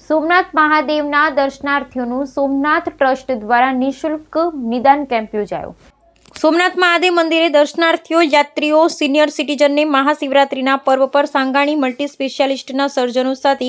સોમનાથ મહાદેવના દર્શનાર્થીઓનું સોમનાથ ટ્રસ્ટ દ્વારા નિઃશુલ્ક નિદાન કેમ્પ યોજાયો। સોમનાથ મહાદેવ મંદિરે દર્શનાર્થીઓ, યાત્રીઓ, સિનિયર સિટીઝનને મહાશિવરાત્રિના પર્વ પર સાંગાણી મલ્ટી સ્પેશિયાલિસ્ટના સર્જનો સાથે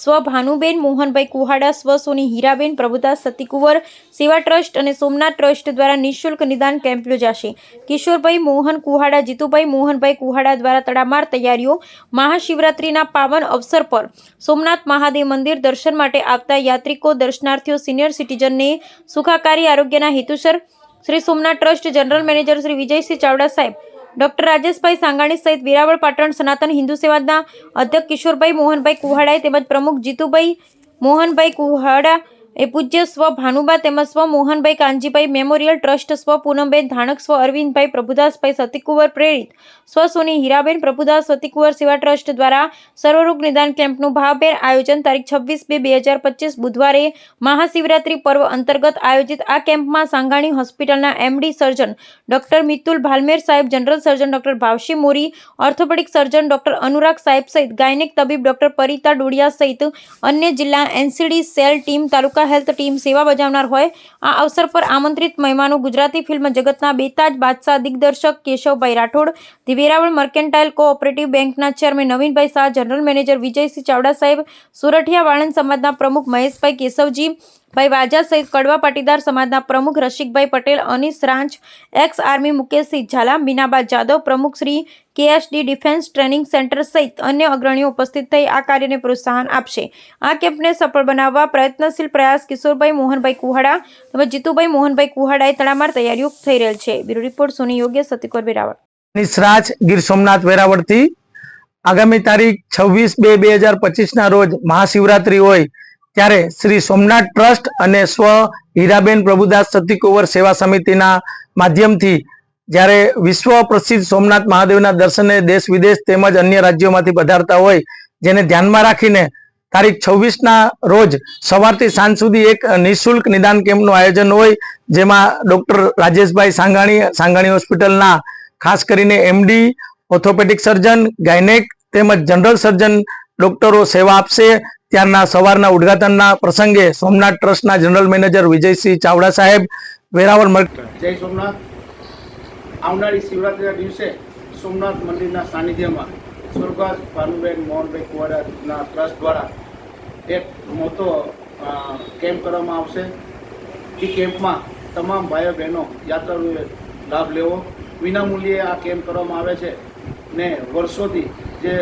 સ્વ ભાનુબેન મોહનભાઈ કુહાડા, સ્વ સોની હીરાબેન પ્રભુદાસ સતીકુંવર સેવા ટ્રસ્ટ અને સોમનાથ ટ્રસ્ટ દ્વારા નિઃશુલ્ક નિદાન કેમ્પ યોજાશે। કિશોરભાઈ મોહન કુહાડા, જીતુભાઈ મોહનભાઈ કુહાડા દ્વારા તડામાર તૈયારીઓ। મહાશિવરાત્રિના પાવન અવસર પર સોમનાથ મહાદેવ મંદિર દર્શન માટે આવતા યાત્રિકો, દર્શનાર્થીઓ, સિનિયર સિટીઝનને સુખાકારી આરોગ્યના હેતુસર Shri Somnath trust general manager Shri Vijaysinh Chavda સાહેબ, ડોક્ટર રાજેશભાઈ સાંગાણી સહિત વેરાવળ પાટણ સનાતન હિન્દુ સેવાના અધ્યક્ષ કિશોરભાઈ મોહનભાઈ કુહાડાએ તેમજ પ્રમુખ જીતુભાઈ મોહનભાઈ કુહાડા એ પૂજ્ય સ્વ ભાનુબા તેમજ સ્વ મોહનભાઈ કાનજીભાઈ મેમોરિયલ ટ્રસ્ટ, સ્વ પૂનમબેન ધાણક, સ્વ અરવિંદભાઈ પ્રભુદાસભાઈ સતીકુંવર પ્રેરિત, સ્વ સોની હીરાબેન પ્રભુદાસ સતીકુંવર સેવા ટ્રસ્ટ દ્વારા સર્વરોગ નિદાન કેમ્પનું ભાવભેર આયોજન તારીખ 26/2/2025 બુધવારે મહાશિવરાત્રિ પર્વ અંતર્ગત આયોજિત આ કેમ્પમાં સાંગાણી હોસ્પિટલના એમડી સર્જન ડોક્ટર મિતુલ ભાલમેર સાહેબ, જનરલ સર્જન ડોક્ટર ભાવશી મોરી, ઓર્થોપેડિક સર્જન ડોક્ટર અનુરાગ સાહેબ સહિત ગાયનેક તબીબ ડોક્ટર પરિતા ડોડિયા સહિત અન્ય જિલ્લા એનસીડી સેલ ટીમ, તાલુકા હેલ્થ ટીમ સેવા બજાવનાર હોય। આ અવસર પર આમંત્રિત મહેમાનો ગુજરાતી ફિલ્મ જગતના બેતાજ બાદશાહ દિગ્દર્શક Keshavbhai Rathod, the Veraval mercantile cooperative બેંકના chairman Navinbhai Shah, general manager Vijaysinh Chavda સાહેબ, સોરઠિયા વાળંદ સમાજના પ્રમુખ મહેશભાઈ કેશવજી ભાઈ વાજા સહિત કડવા પાટીદાર સમાજના પ્રમુખ રસિકભાઈ પટેલ, અનીસ રાંચ, એક્સ આર્મી મુકેશસિંહ ઝાલા, મીનાબા જાદવ, પ્રમુખ શ્રી કેએસડી ડિફેન્સ ટ્રેનિંગ સેન્ટર સહિત અન્ય અગ્રણીઓ ઉપસ્થિત થઈ આ કાર્યને પ્રોત્સાહન આપશે। આ કેમ્પને સફળ બનાવવા પ્રયત્નશીલ પ્રયાસ કિશોરભાઈ મોહનભાઈ કુહાડા તેમજ જીતુભાઈ મોહનભાઈ કુહાડાએ તડામાર તૈયારીઓ થઈ રહેલ છે। બ્યુરો રિપોર્ટ સોની યોગ્ય સતીકુંવર વેરાવળ। અનીસ રાજ, ગીર સોમનાથ વેરાવળથી આગામી તારીખ 26/2/2025 ના રોજ મહાશિવરાત્રી હોય ત્યારે શ્રી સોમનાથ ટ્રસ્ટ અને સ્વ હીરાબેન પ્રભુદાસ સતીકુંવર સેવા સમિતિના માધ્યમથી જ્યારે વિશ્વ પ્રસિદ્ધ સોમનાથ મહાદેવના દર્શને દેશ વિદેશ તેમજ અન્ય રાજ્યોમાંથી પધારતા હોય, જેને ધ્યાનમાં રાખીને તારીખ 26ના રોજ સવારથી સાંજ સુધી એક નિઃશુલ્ક નિદાન કેમ્પનું આયોજન હોય, જેમાં ડોક્ટર રાજેશભાઈ સાંગાણી હોસ્પિટલના ખાસ કરીને એમડી, ઓર્થોપેડિક સર્જન, ગાયનેક તેમજ જનરલ સર્જન ડોક્ટરો સેવા આપશે। ત્યારના સવારના ઉદ્ઘાટનના પ્રસંગે સોમનાથ ટ્રસ્ટના જનરલ મેનેજર વિજયસિંહ ચાવડા સાહેબ, વેરાવળ જય સોમનાથ। આવનારી શિવરાત્રિના દિવસે સોમનાથ મંદિરના સાનિધ્યમાં સ્વર્ગવાસ ભાનુબેન મોહનભાઈ કુવાડાના ટ્રસ્ટ દ્વારા એક મોટો કેમ્પ કરવામાં આવશે। એ કેમ્પમાં તમામ ભાઈઓ બહેનો યાત્રાળુઓએ લાભ લેવો। વિનામૂલ્યે આ કેમ્પ કરવામાં આવે છે ને વર્ષોથી જે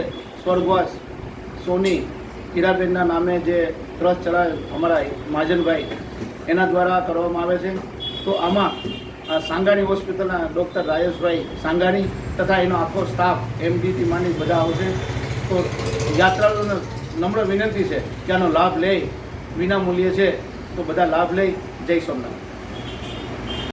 સ્વર્ગવાસ સોની હીરાબેનના નામે જે ટ્રસ્ટ ચલાવે અમારા મહાજનભાઈ, એના દ્વારા કરવામાં આવે છે। તો આમાં સાંગાણી હોસ્પિટલના ડૉક્ટર રાજેશભાઈ સાંગાણી તથા એનો આખો સ્ટાફ એમડીથી માંડી બધા આવશે। તો યાત્રાળુઓને નમ્ર વિનંતી છે કે આનો લાભ લે, વિનામૂલ્યે છે તો બધા લાભ લઈ। જય સોમનાથ।